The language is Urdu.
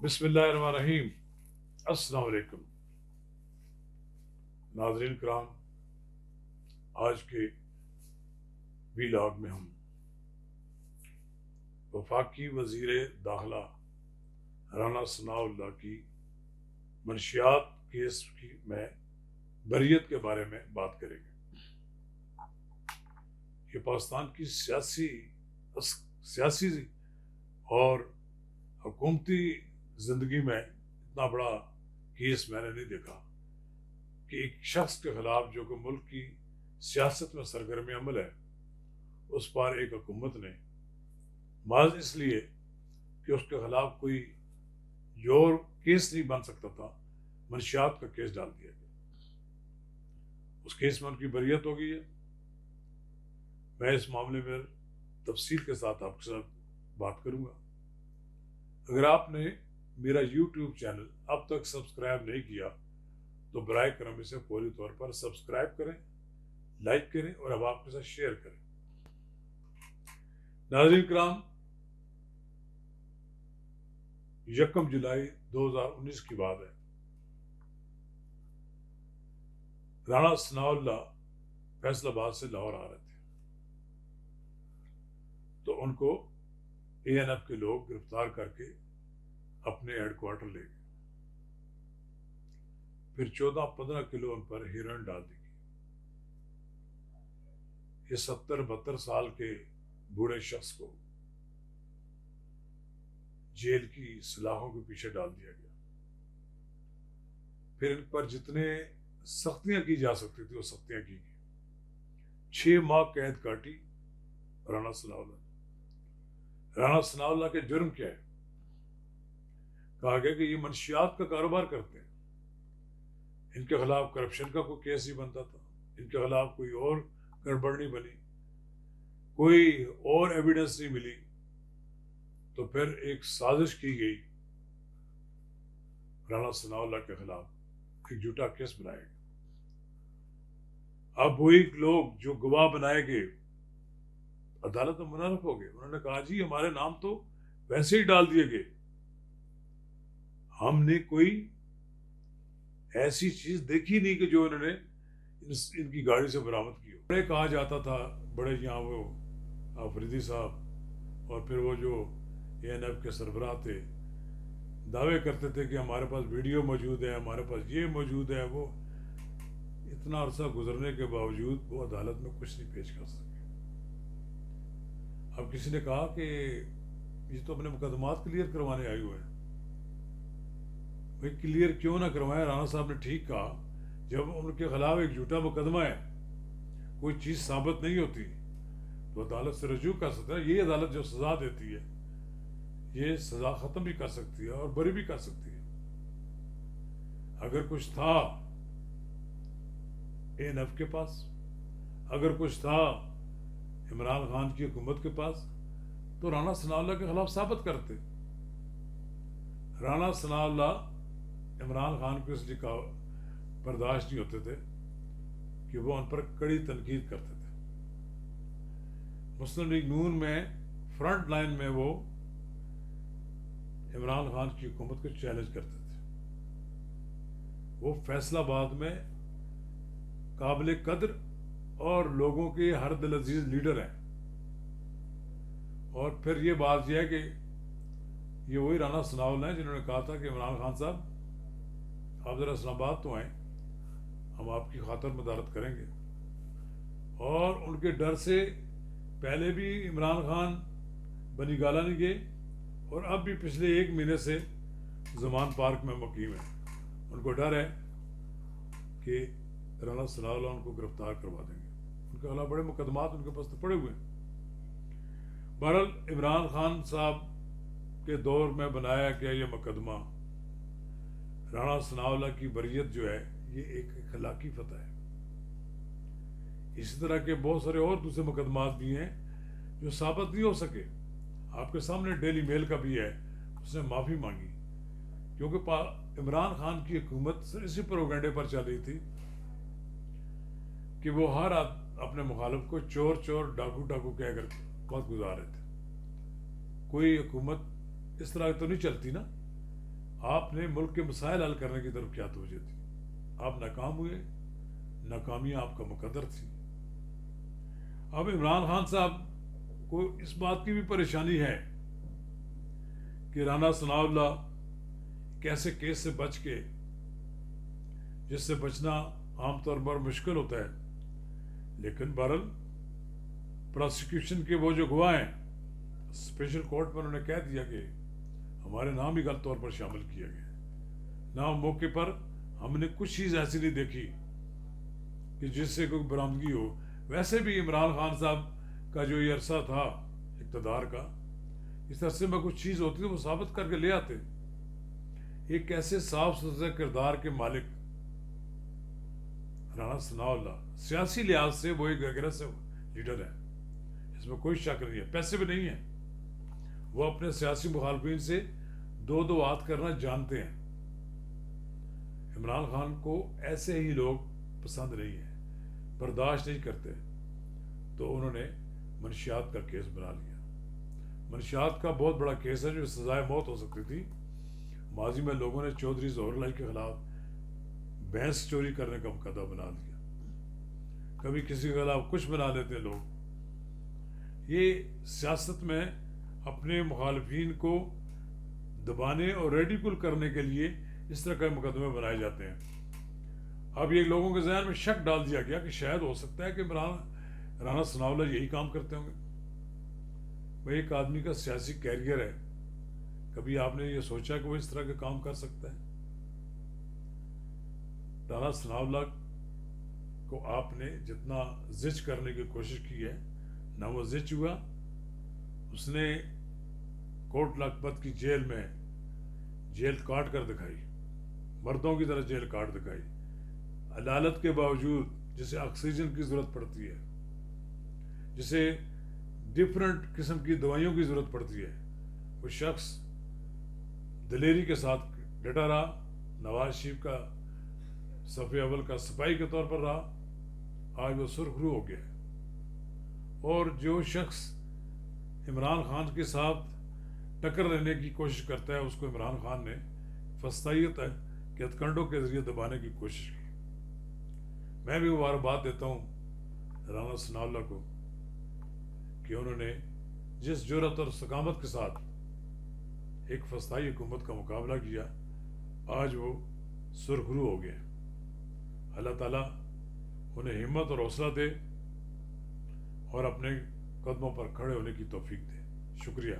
بسم اللہ الرحمن الرحیم۔ السلام علیکم ناظرین کرام، آج کے ویلاگ میں ہم وفاقی وزیر داخلہ رانا ثناء اللہ کی منشیات کیس میں بریت کے بارے میں بات کریں گے۔ یہ پاکستان کی سیاسی اور حکومتی زندگی میں اتنا بڑا کیس میں نے نہیں دیکھا کہ ایک شخص کے خلاف جو کہ ملک کی سیاست میں سرگرم عمل ہے، اس پر ایک حکومت نے محض اس لیے کہ اس کے خلاف کوئی اور کیس نہیں بن سکتا تھا، منشیات کا کیس ڈال دیا گیا۔ اس کیس میں ان کی بریت ہو گئی ہے۔ میں اس معاملے میں تفصیل کے ساتھ آپ کے ساتھ بات کروں گا۔ اگر آپ نے میرا یوٹیوب چینل اب تک سبسکرائب نہیں کیا تو برائے کرم اسے فوری طور پر سبسکرائب کریں، لائک کریں اور اب آپ کے ساتھ شیئر کریں۔ ناظرین کرام، 1 جولائی 2019 کی بات ہے۔ رانا ثناء اللہ فیصل آباد سے لاہور آ رہے تھے تو ان کو ANF کے لوگ گرفتار کر کے اپنے ہیڈ کوارٹر لے گئے۔ پھر 14-15 کلو ان پر ہیروئن ڈال دی گئی۔ یہ 70-72 سال کے بوڑھے شخص کو جیل کی سلاخوں کے پیچھے ڈال دیا گیا۔ پھر ان پر جتنے سختیاں کی جا سکتی تھی وہ سختیاں کی گئی۔ 6 ماہ قید کاٹی رانا ثناء اللہ۔ رانا ثناء اللہ کے جرم کیا ہے؟ کہا گیا کہ یہ منشیات کا کاروبار کرتے ہیں۔ ان کے خلاف کرپشن کا کوئی کیس نہیں بنتا تھا، ان کے خلاف کوئی اور گڑبڑ نہیں بنی، کوئی اور ایویڈنس نہیں ملی، تو پھر ایک سازش کی گئی رانا ثناء اللہ کے خلاف، ایک جھوٹا کیس بنایا گیا۔ اب وہی لوگ جو گواہ بنائے گئے عدالت میں منعرف ہو گئے، انہوں نے کہا جی ہمارے نام تو ویسے ہی ڈال دیے گئے، ہم نے کوئی ایسی چیز دیکھی نہیں کہ جو انہوں نے ان کی گاڑی سے برآمد کی ہو۔ بڑے کہا جاتا تھا، بڑے یہاں وہ آفریدی صاحب اور پھر وہ جو ANF کے سربراہ تھے، دعوے کرتے تھے کہ ہمارے پاس ویڈیو موجود ہے، ہمارے پاس یہ موجود ہے، وہ اتنا عرصہ گزرنے کے باوجود وہ عدالت میں کچھ نہیں پیش کر سکے۔ اب کسی نے کہا کہ یہ تو اپنے مقدمات کلیئر کروانے آئے ہوئے ہیں۔ بھائی کلیئر کیوں نہ کروائیں؟ رانا صاحب نے ٹھیک کہا، جب ان کے خلاف ایک جھوٹا مقدمہ ہے، کوئی چیز ثابت نہیں ہوتی تو عدالت سے رجوع کر سکتا ہے۔ یہ عدالت جو سزا دیتی ہے یہ سزا ختم بھی کر سکتی ہے اور بری بھی کر سکتی ہے۔ اگر کچھ تھا ANF کے پاس، اگر کچھ تھا عمران خان کی حکومت کے پاس، تو رانا ثناء اللہ کے خلاف ثابت کرتے۔ رانا ثناء اللہ عمران خان کو اس لیے برداشت نہیں ہوتے تھے کہ وہ ان پر کڑی تنقید کرتے تھے۔ مسلم لیگ نون میں فرنٹ لائن میں وہ عمران خان کی حکومت کو چیلنج کرتے تھے۔ وہ فیصل آباد میں قابل قدر اور لوگوں کے ہر دل عزیز لیڈر ہیں۔ اور پھر یہ بات یہ ہے کہ یہ وہی رانا ثناء اللہ ہیں جنہوں نے کہا تھا کہ عمران خان صاحب آپ ذرا اسلام آباد تو آئیں، ہم آپ کی خاطر مدارت کریں گے۔ اور ان کے ڈر سے پہلے بھی عمران خان بنی گالہ نہیں گئے اور اب بھی پچھلے 1 مہینے سے زمان پارک میں مقیم ہیں۔ ان کو ڈر ہے کہ رانا ثناء اللہ ان کو گرفتار کروا دیں گے۔ ان کے خلاف بڑے مقدمات ان کے پاس تو پڑے ہوئے ہیں۔ بہرحال عمران خان صاحب کے دور میں بنایا گیا یہ مقدمہ رانا ثناء اللہ کی بریت جو ہے یہ ایک اخلاقی فتح ہے۔ اسی طرح کے بہت سارے اور دوسرے مقدمات بھی ہیں جو ثابت نہیں ہو سکے۔ آپ کے سامنے ڈیلی میل کا بھی ہے، اس نے معافی مانگی کیونکہ عمران خان کی حکومت اسی پروگنڈے پر چل رہی تھی کہ وہ ہر اپنے مخالف کو چور چور ڈاکو ڈاکو کہہ کر وقت گزار رہے تھے۔ کوئی حکومت اس طرح تو نہیں چلتی نا آپ نے ملک کے مسائل حل کرنے کی طرف کیا توجہ تھی؟ آپ ناکام ہوئے، ناکامیاں آپ کا مقدر تھی۔ اب عمران خان صاحب کو اس بات کی بھی پریشانی ہے کہ رانا ثناء اللہ کیسے کیس سے بچ کے، جس سے بچنا عام طور پر مشکل ہوتا ہے، لیکن بہرحال پروسیکیوشن کے وہ جو گواہ ہیں اسپیشل کورٹ میں انہوں نے کہہ دیا کہ ہمارے نام ہی غلط طور پر شامل کیا گیا، نہ موقع پر ہم نے کچھ چیز ایسی نہیں دیکھی کہ جس سے کوئی برآمدگی ہو۔ ویسے بھی عمران خان صاحب کا جو یہ عرصہ تھا اقتدار کا، اس عرصے میں کچھ چیز ہوتی ہے وہ ثابت کر کے لے آتے۔ ایک ایسے صاف ستھرے کردار کے مالک رانا ثناء اللہ، سیاسی لحاظ سے وہ ایک اگریسو لیڈر ہے، اس میں کوئی شک نہیں ہے، پیسے بھی نہیں ہیں، وہ اپنے سیاسی مخالفین سے دو دو ہاتھ کرنا جانتے ہیں۔ عمران خان کو ایسے ہی لوگ پسند نہیں ہیں، برداشت نہیں کرتے، تو انہوں نے منشیات کا کیس بنا لیا۔ منشیات کا بہت بڑا کیس ہے جو سزائے موت ہو سکتی تھی۔ ماضی میں لوگوں نے چودھری ظہور اللہ کے خلاف بھینس چوری کرنے کا مقدمہ بنا دیا، کبھی کسی کے خلاف کچھ بنا لیتے ہیں لوگ۔ یہ سیاست میں اپنے مخالفین کو دبانے اور ریڈیکل کرنے کے لیے اس طرح کے مقدمے بنائے جاتے ہیں۔ اب یہ لوگوں کے ذہن میں شک ڈال دیا گیا کہ شاید ہو سکتا ہے کہ رانا ثناء اللہ یہی کام کرتے ہوں گے۔ وہ ایک آدمی کا سیاسی کیریئر ہے، کبھی آپ نے یہ سوچا کہ وہ اس طرح کے کام کر سکتا ہے؟ رانا ثناء اللہ کو آپ نے جتنا زچ کرنے کی کوشش کی ہے، نہ وہ زچ ہوا۔ اس نے کوٹ لکھپت کی جیل میں جیل کاٹ کر دکھائی، مردوں کی طرح جیل کاٹ دکھائی، عدالت کے باوجود، جسے آکسیجن کی ضرورت پڑتی ہے، جسے ڈفرنٹ قسم کی دوائیوں کی ضرورت پڑتی ہے، وہ شخص دلیری کے ساتھ ڈٹا رہا، نواز شریف کا صف اول کا سپاہی کے طور پر رہا، آج وہ سرخرو ہو گیا۔ اور جو شخص عمران خان کے ساتھ ٹکر لینے کی کوشش کرتا ہے، اس کو عمران خان نے فسطائیت کے ہتھکنڈوں کے ذریعے دبانے کی کوشش کی۔ میں بھی مبارکباد دیتا ہوں رانا ثناء اللہ کو کہ انہوں نے جس جرأت اور استقامت کے ساتھ ایک فسطائی حکومت کا مقابلہ کیا، آج وہ سرخرو ہو گئے۔ اللہ تعالیٰ انہیں ہمت اور حوصلہ دے اور اپنے قدموں پر کھڑے ہونے کی توفیق دے۔ شکریہ۔